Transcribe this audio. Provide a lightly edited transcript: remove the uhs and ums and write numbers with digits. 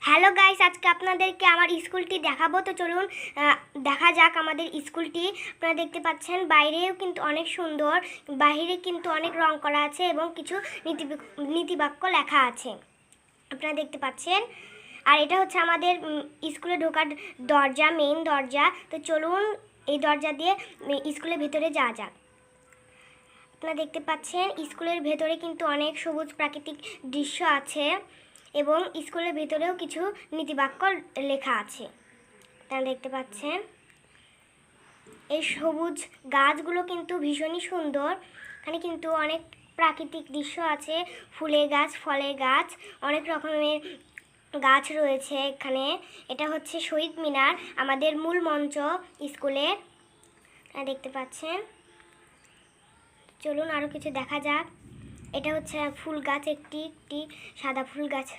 Hello guys, আজকে আপনাদেরকে আমার স্কুলটি দেখাবো। তো চলুন দেখা যাক আমাদের স্কুলটি। আপনারা দেখতে পাচ্ছেন বাইরেও কিন্তু অনেক সুন্দর, বাইরে কিন্তু অনেক রং করা আছে এবং কিছু নীতিবাক্য লেখা আছে আপনারা দেখতে পাচ্ছেন। আর এটা হচ্ছে আমাদের স্কুলে ঢোকার দরজা, মেইন দরজা। তো চলুন এই দরজা দিয়ে স্কুলের ভেতরে যাওয়া যাক। আপনারা দেখতে পাচ্ছেন স্কুলের ভেতরে কিন্তু অনেক সবুজ প্রাকৃতিক দৃশ্য আছে এবং স্কুলের ভেতরেও কিছু নীতিবাক্য লেখা আছে আপনারা দেখতে পাচ্ছেন। এই সবুজ গাছগুলো কিন্তু ভীষণই সুন্দর। এখানে কিন্তু অনেক প্রাকৃতিক দৃশ্য আছে, ফুলের গাছ, ফলের গাছ, অনেক রকমের গাছ রয়েছে এখানে। এটা হচ্ছে শহীদ মিনার, আমাদের মূল মঞ্চ স্কুলের, দেখতে পাচ্ছেন। চলুন আরও কিছু দেখা যাক। এটা হচ্ছে ফুল গাছ, একটি সাদা ফুল গাছ